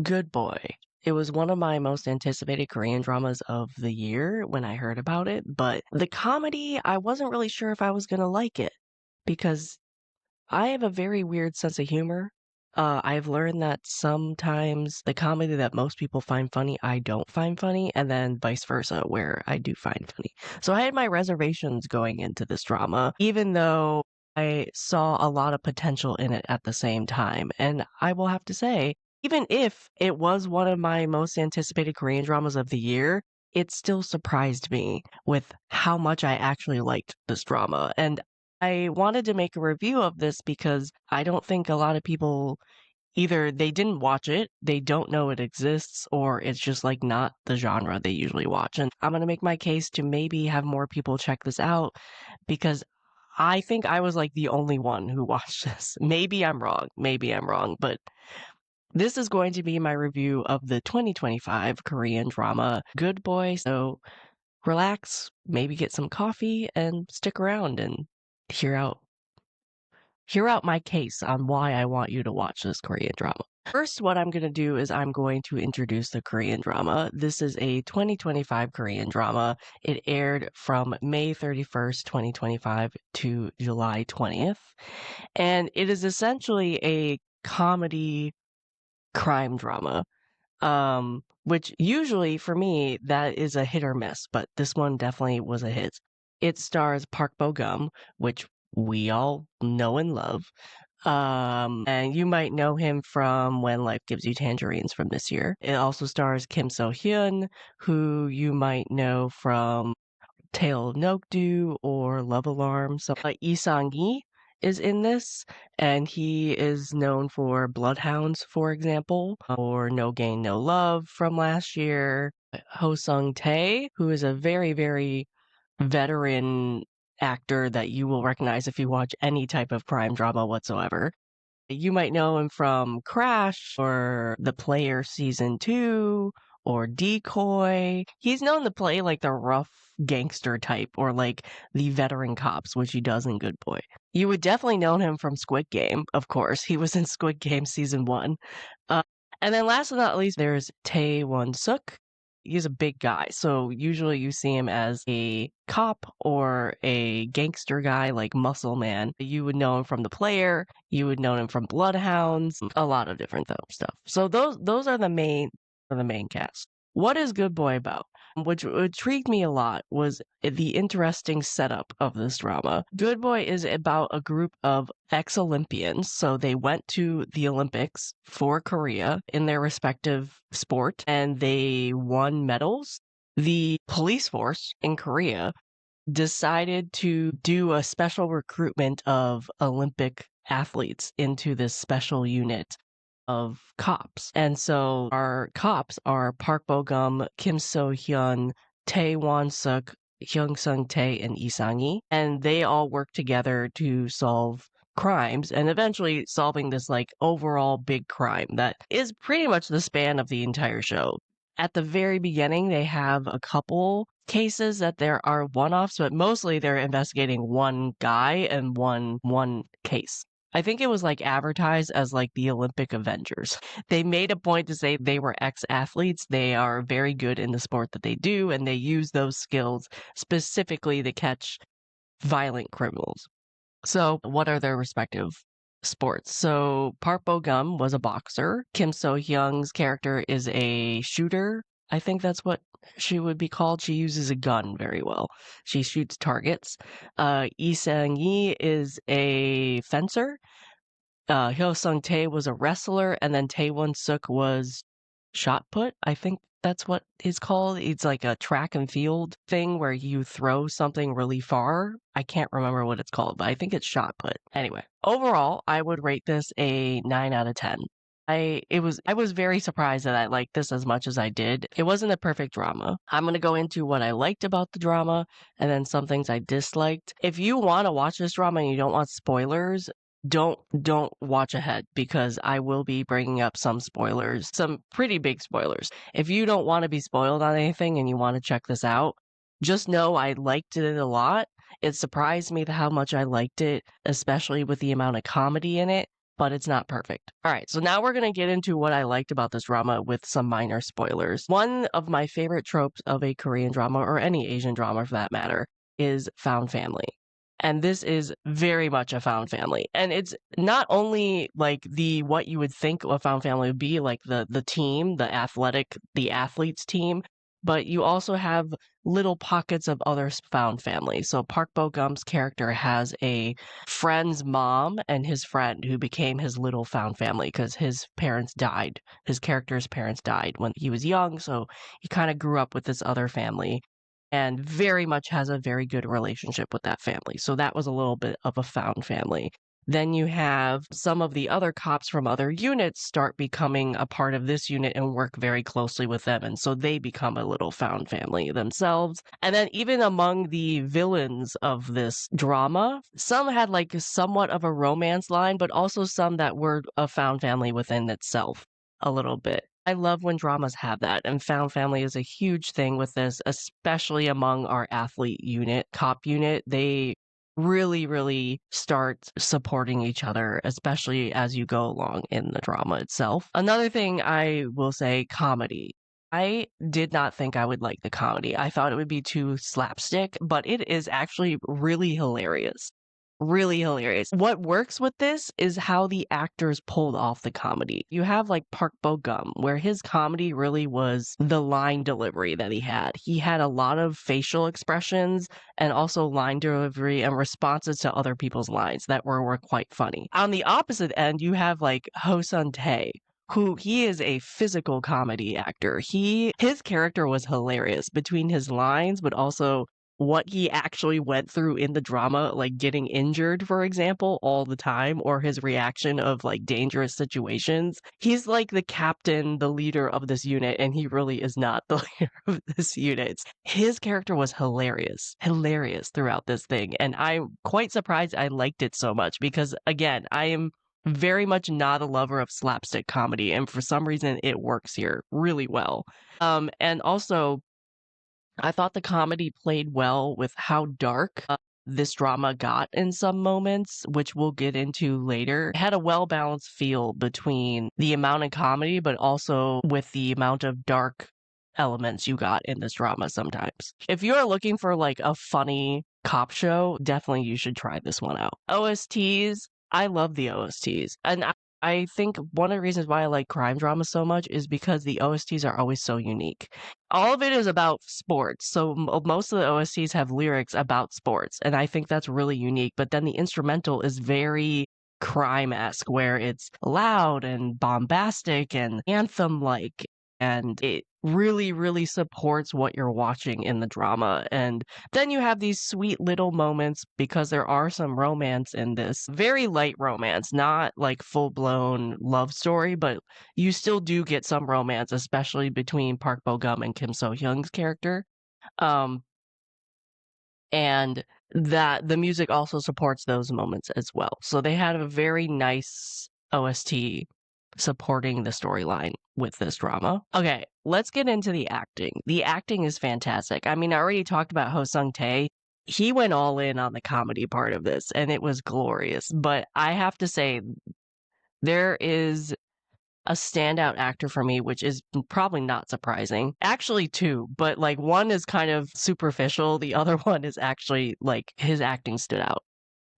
Good Boy. It was one of my most anticipated Korean dramas of the year when I heard about it, but the comedy, I wasn't really sure if I was gonna like it because I have a very weird sense of humor. I've learned that sometimes the comedy that most people find funny, I don't find funny, and then vice versa, where I do find funny. So I had my reservations going into this drama, even though I saw a lot of potential in it at the same time. And I will have to say, even if it was one of my most anticipated Korean dramas of the year, it still surprised me with how much I actually liked this drama. And I wanted to make a review of this because I don't think a lot of people either they didn't watch it, they don't know it exists, or it's just like not the genre they usually watch. And I'm going to make my case to maybe have more people check this out because I think I was like the only one who watched this. Maybe I'm wrong, but this is going to be my review of the 2025 Korean drama Good Boy. So relax, maybe get some coffee and stick around and hear out hear out my case on why I want you to watch this Korean drama. First, what I'm going to do is I'm going to introduce the Korean drama. This is a 2025 Korean drama. It aired from May 31st, 2025 to July 20th. And it is essentially a comedy crime drama. Which usually for me that is a hit or miss, but this one definitely was a hit. It stars Park Bo Gum, which we all know and love. And you might know him from When Life Gives You Tangerines from this year. It also stars Kim So Hyun, who you might know from Tail of Nokdu or Love Alarm. So Lee Sang-gi is in this, and he is known for Bloodhounds, for example, or No Gain, No Love from last year. Ho Sung-tae, who is a very, very veteran actor that you will recognize if you watch any type of crime drama whatsoever. You might know him from Crash or The Player Season 2 or Decoy. He's known to play like the rough gangster type or like the veteran cops, which he does in Good Boy. You would definitely know him from Squid Game, of course. He was in Squid Game Season 1. And then last but not least, there's Tae Won-suk. He's a big guy, so usually you see him as a cop or a gangster guy like Muscle Man. You would know him from The Player, you would know him from Bloodhounds, a lot of different stuff. So those are the main cast. What is Good Boy about? Which intrigued me a lot was the interesting setup of this drama. Good Boy is about a group of ex-Olympians. So they went to the Olympics for Korea in their respective sport and they won medals. The police force in Korea decided to do a special recruitment of Olympic athletes into this special unit of cops. And so our cops are Park Bo Gum, Kim So Hyun, Tae Won Suk, Hyung Sung Tae, and Lee Sang-gi. And they all work together to solve crimes and eventually solving this like overall big crime that is pretty much the span of the entire show. At the very beginning, they have a couple cases that there are one-offs, but mostly they're investigating one guy and one case. I think it was like advertised as like the Olympic Avengers. They made a point to say they were ex-athletes. They are very good in the sport that they do, and they use those skills specifically to catch violent criminals. So, what are their respective sports? So, Park Bo Gum was a boxer. Kim So Hyung's character is a shooter. I think that's what she would be called. She uses a gun very well. She shoots targets. Lee Sang-gi is a fencer. Hyo Sung-tae was a wrestler, and then Tae Won-suk was shot put. I think that's what it's called. It's like a track and field thing where you throw something really far. I can't remember what it's called, but I think it's shot put. Anyway, overall, I would rate this a 9 out of 10. I was very surprised that I liked this as much as I did. It wasn't a perfect drama. I'm going to go into what I liked about the drama and then some things I disliked. If you want to watch this drama and you don't want spoilers, don't watch ahead because I will be bringing up some spoilers, some pretty big spoilers. If you don't want to be spoiled on anything and you want to check this out, just know I liked it a lot. It surprised me how much I liked it, especially with the amount of comedy in it. but it's not perfect. All right, so now we're going to get into what I liked about this drama with some minor spoilers. One of my favorite tropes of a Korean drama, or any Asian drama for that matter, is found family. And this is very much a found family. And it's not only like the what you would think a found family would be, like the team, the athletes team, but you also have little pockets of other found family. So Park Bo Gum's character has a friend's mom and his friend who became his little found family because his parents died. His character's parents died when he was young, so he kind of grew up with this other family and very much has a very good relationship with that family. So that was a little bit of a found family. Then you have some of the other cops from other units start becoming a part of this unit and work very closely with them. And so they become a little found family themselves. And then even among the villains of this drama, some had like somewhat of a romance line, but also some that were a found family within itself a little bit. I love when dramas have that, and found family is a huge thing with this, especially among our athlete unit, cop unit. They really start supporting each other, especially as you go along in the drama itself. Another thing I will say, comedy. I did not think I would like the comedy. I thought it would be too slapstick, but it is actually really hilarious. Really hilarious. What works with this is how the actors pulled off the comedy. You have like Park Bo Gum, where his comedy really was the line delivery that he had. He had a lot of facial expressions and also line delivery and responses to other people's lines that were quite funny. On the opposite end, you have like Ho Sun Tae, who he is a physical comedy actor. His character was hilarious between his lines, but also what he actually went through in the drama, like getting injured, for example, all the time, or his reaction of like dangerous situations. He's like the captain, the leader of this unit, and he really is not the leader of this unit. His character was hilarious throughout this thing. And I'm quite surprised I liked it so much because, again, I am very much not a lover of slapstick comedy, and for some reason it works here really well. And also, I thought the comedy played well with how dark this drama got in some moments, which we'll get into later. It had a well balanced feel between the amount of comedy, but also with the amount of dark elements you got in this drama sometimes. If you're looking for like a funny cop show, definitely you should try this one out. OSTs, I love the OSTs. And I think one of the reasons why I like crime drama so much is because the OSTs are always so unique. All of it is about sports, so most of the OSTs have lyrics about sports, and I think that's really unique. But then the instrumental is very crime-esque, where it's loud and bombastic and anthem-like, and it really supports what you're watching in the drama. And then you have these sweet little moments because there are some romance in this. Very light romance, not like full-blown love story, but you still do get some romance, especially between Park Bo Gum and Kim So Hyung's character. Um, and that the music also supports those moments as well. So they had a very nice OST supporting the storyline with this drama. Okay, let's get into the acting. The acting is fantastic. I mean, I already talked about Ho Sung Tae. He went all in on the comedy part of this, and it was glorious. But I have to say, there is a standout actor for me, which is probably not surprising. Actually, two, but like one is kind of superficial. The other one is actually like his acting stood out.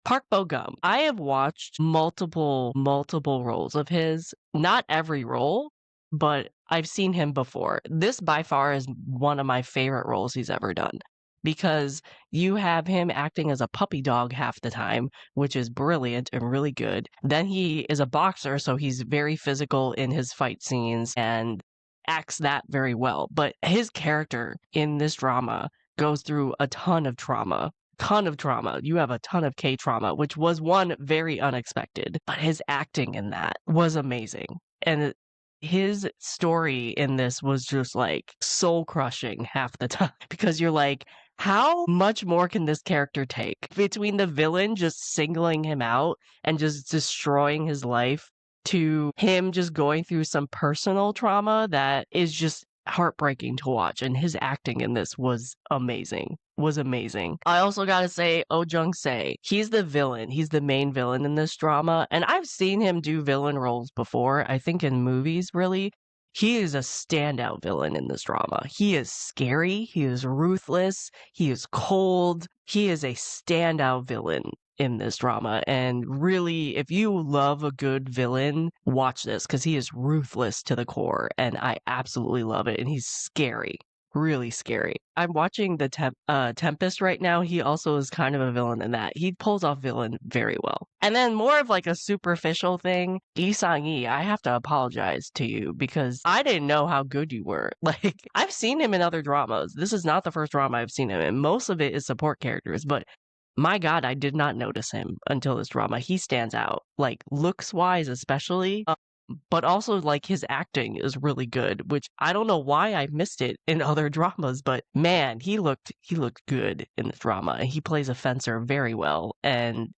Park Bo Gum. I have watched multiple roles of his. Not every role, but I've seen him before. This by far is one of my favorite roles he's ever done because you have him acting as a puppy dog half the time, which is brilliant and really good. Then he is a boxer, so he's very physical in his fight scenes and acts that very well. But his character in this drama goes through a ton of trauma. Ton of trauma. You have a ton of K trauma, which was one very unexpected, but his acting in that was amazing. And his story in this was just like soul crushing half the time because you're like, how much more can this character take? Between the villain just singling him out and just destroying his life to him just going through some personal trauma that is just heartbreaking to watch. And his acting in this was amazing. was amazing. I also gotta say, Oh Jung-se, he's the villain. He's the main villain in this drama, and I've seen him do villain roles before, I think in movies, really. He is a standout villain in this drama. He is scary, he is ruthless, he is cold, he is a standout villain in this drama. And really, if you love a good villain, watch this because he is ruthless to the core, and I absolutely love it. And he's scary, really scary. I'm watching the Tempest right now. He also is kind of a villain in that. He pulls off villain very well. And then more of like a superficial thing, Lee Sang-yi, I have to apologize to you because I didn't know how good you were. Like, I've seen him in other dramas. This is not the first drama I've seen him in. Most of it is support characters, but my God, I did not notice him until this drama. He stands out, like looks wise, especially, but also like his acting is really good, which I don't know why I missed it in other dramas, but man, he looked good in this drama. He plays a fencer very well, and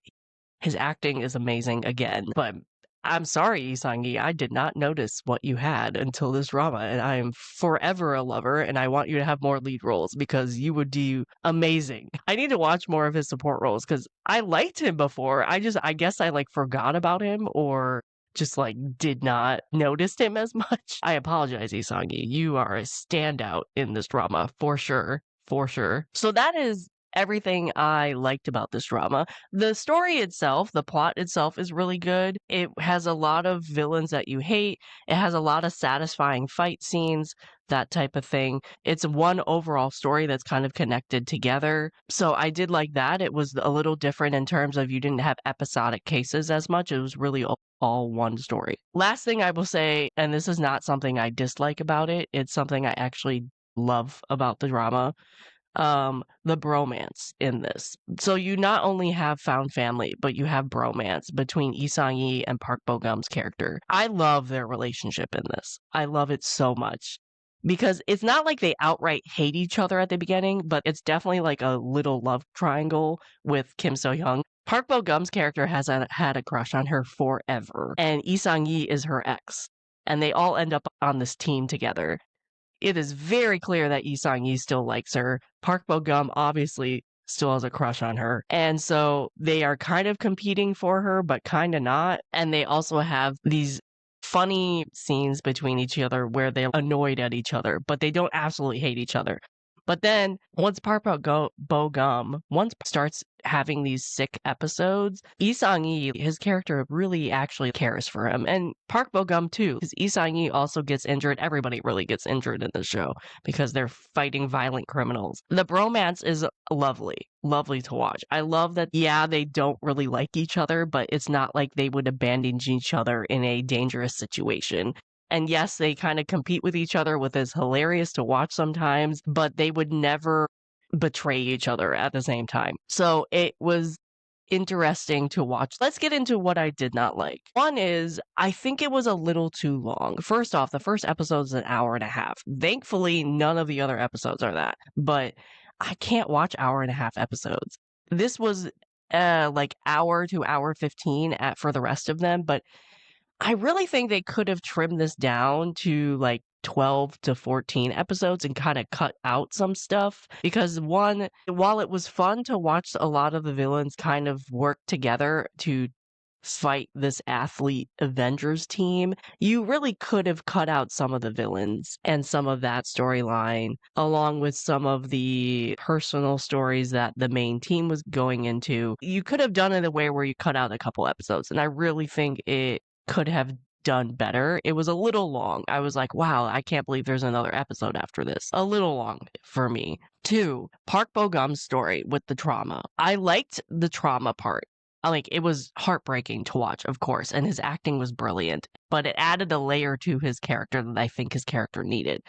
his acting is amazing again. But I'm sorry, Isangi, I did not notice what you had until this drama, and I am forever a lover, and I want you to have more lead roles because you would do amazing. I need to watch more of his support roles because I liked him before. I guess I like forgot about him or just like did not notice him as much. I apologize, Isangi. You are a standout in this drama for sure. For sure. So that is everything I liked about this drama. The story itself, the plot itself is really good. It has a lot of villains that you hate. It has a lot of satisfying fight scenes, that type of thing. It's one overall story that's kind of connected together. So I did like that. It was a little different in terms of you didn't have episodic cases as much. It was really all one story. Last thing I will say, and this is not something I dislike about it, it's something I actually love about the drama, the bromance in this. So you not only have found family, but you have bromance between Lee Sang-yi and Park Bo-gum's character. I love their relationship in this. I love it so much. Because it's not like they outright hate each other at the beginning, but it's definitely like a little love triangle with Kim So-hyung. Park Bo-gum's character has had a crush on her forever, and Lee Sang-yi is her ex. And they all end up on this team together. It is very clear that Lee Sang-yi still likes her. Park Bo-gum obviously still has a crush on her. And so they are kind of competing for her, but kind of not. And they also have these funny scenes between each other where they're annoyed at each other, but they don't absolutely hate each other. But then once Park Bo-gum starts having these sick episodes, Lee Sang-yi, his character really actually cares for him. And Park Bo-gum too, because Lee Sang-yi also gets injured. Everybody really gets injured in the show because they're fighting violent criminals. The bromance is lovely to watch. I love that, yeah, they don't really like each other, but it's not like they would abandon each other in a dangerous situation. And yes, they kind of compete with each other, which is hilarious to watch sometimes, but they would never betray each other at the same time. So it was interesting to watch. Let's get into what I did not like. One is, I think it was a little too long. First off, the first episode is an hour and a half. Thankfully, none of the other episodes are that, but I can't watch hour and a half episodes. This was like hour to hour 15 for the rest of them, but I really think they could have trimmed this down to like 12 to 14 episodes and kind of cut out some stuff because one, while it was fun to watch a lot of the villains kind of work together to fight this athlete Avengers team, you really could have cut out some of the villains and some of that storyline, along with some of the personal stories that the main team was going into. You could have done it in a way where you cut out a couple episodes, and I really think it could have done better. It was a little long. I was like, wow, I can't believe there's another episode after this. A little long for me. Two, Park Bo-gum's story with the trauma. I liked the trauma part. Like, it was heartbreaking to watch, of course, and his acting was brilliant, but it added a layer to his character that I think his character needed.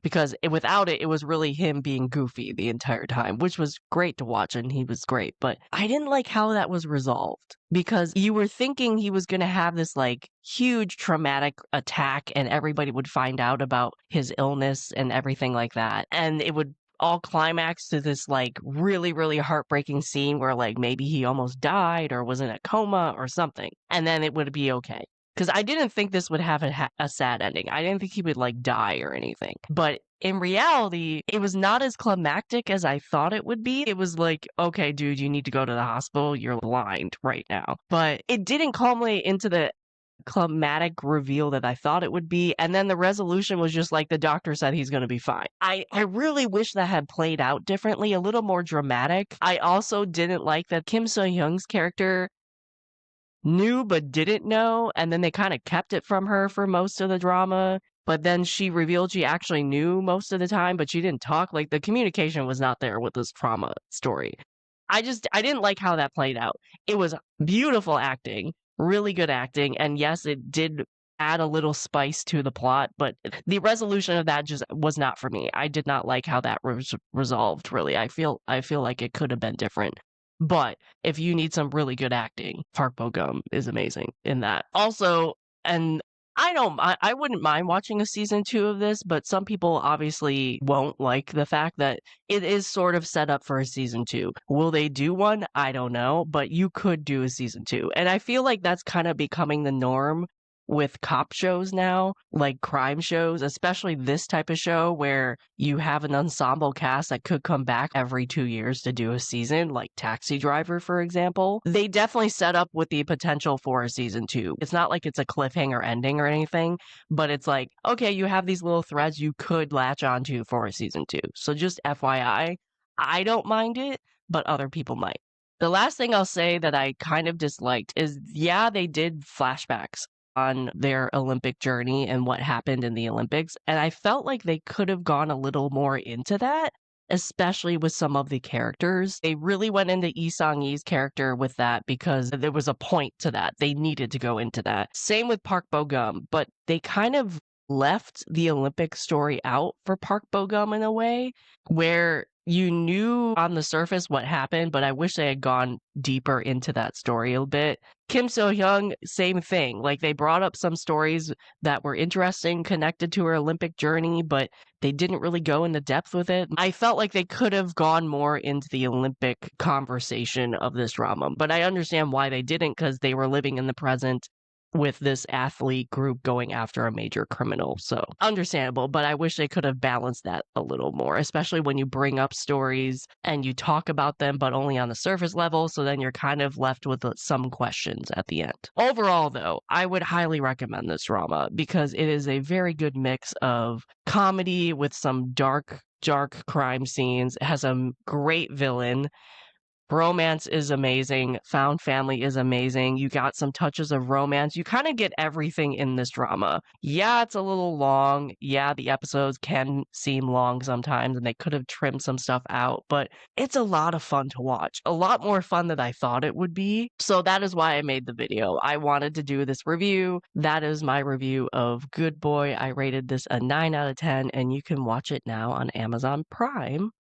Because without it, it was really him being goofy the entire time, which was great to watch, and he was great. But I didn't like how that was resolved because you were thinking he was going to have this like huge traumatic attack and everybody would find out about his illness and everything like that. And it would all climax to this like really heartbreaking scene where like maybe he almost died or was in a coma or something. And then it would be okay. because I didn't think this would have a sad ending. I didn't think he would like die or anything. But in reality, it was not as climactic as I thought it would be. It was like, okay, dude, you need to go to the hospital. You're blind right now. But it didn't culminate into the climatic reveal that I thought it would be. And then the resolution was just like the doctor said he's going to be fine. I really wish that had played out differently, a little more dramatic. I also didn't like that Kim So-hyung's character knew but didn't know, and then they kind of kept it from her for most of the drama. But then she revealed she actually knew most of the time, but she didn't talk. Like the communication was not there with this trauma story. I didn't like how that played out. It was beautiful acting, really good acting, and yes, it did add a little spice to the plot, but the resolution of that just was not for me. I did not like how that was resolved, really. I feel like it could have been different. But if you need some really good acting, Park Bo-gum is amazing in that. Also, and I wouldn't mind watching a season 2 of this, but some people obviously won't like the fact that it is sort of set up for a season 2. Will they do one? I don't know, but you could do a season 2. And I feel like that's kind of becoming the norm with cop shows now, like crime shows, especially this type of show where you have an ensemble cast that could come back every 2 years to do a season, like Taxi Driver, for example. They definitely set up with the potential for a season 2. It's not like it's a cliffhanger ending or anything, but it's like, okay, you have these little threads you could latch onto for a season 2. So just FYI, I don't mind it, but other people might. The last thing I'll say that I kind of disliked is, yeah, they did flashbacks on their Olympic journey and what happened in the Olympics. And I felt like they could have gone a little more into that, especially with some of the characters. They really went into Lee Sang-yee's character with that because there was a point to that. They needed to go into that. Same with Park Bo-gum, but they kind of left the Olympic story out for Park Bo-gum in a way where you knew on the surface what happened, but I wish they had gone deeper into that story a bit. Kim So-hyung, same thing. Like they brought up some stories that were interesting connected to her Olympic journey, but they didn't really go into depth with it. I felt like they could have gone more into the Olympic conversation of this drama, but I understand why they didn't because they were living in the present with this athlete group going after a major criminal. So understandable, but I wish they could have balanced that a little more, especially when you bring up stories and you talk about them, but only on the surface level. So then you're kind of left with some questions at the end. Overall, though, I would highly recommend this drama because it is a very good mix of comedy with some dark crime scenes. It has a great villain. Bromance is amazing. Found family is amazing. You got some touches of romance. You kind of get everything in this drama. Yeah, it's a little long. Yeah, the episodes can seem long sometimes, and they could have trimmed some stuff out, but it's a lot of fun to watch. A lot more fun than I thought it would be. So that is why I made the video. I wanted to do this review. That is my review of Good Boy. I rated this a 9 out of 10, and you can watch it now on Amazon Prime.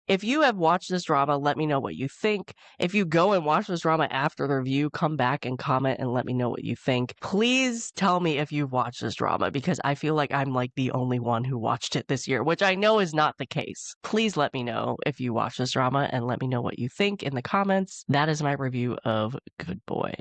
If you have watched this drama, let me know what you think. If you go and watch this drama after the review, come back and comment and let me know what you think. Please tell me if you've watched this drama because I feel like I'm like the only one who watched it this year, which I know is not the case. Please let me know if you watched this drama and let me know what you think in the comments. That is my review of Good Boy.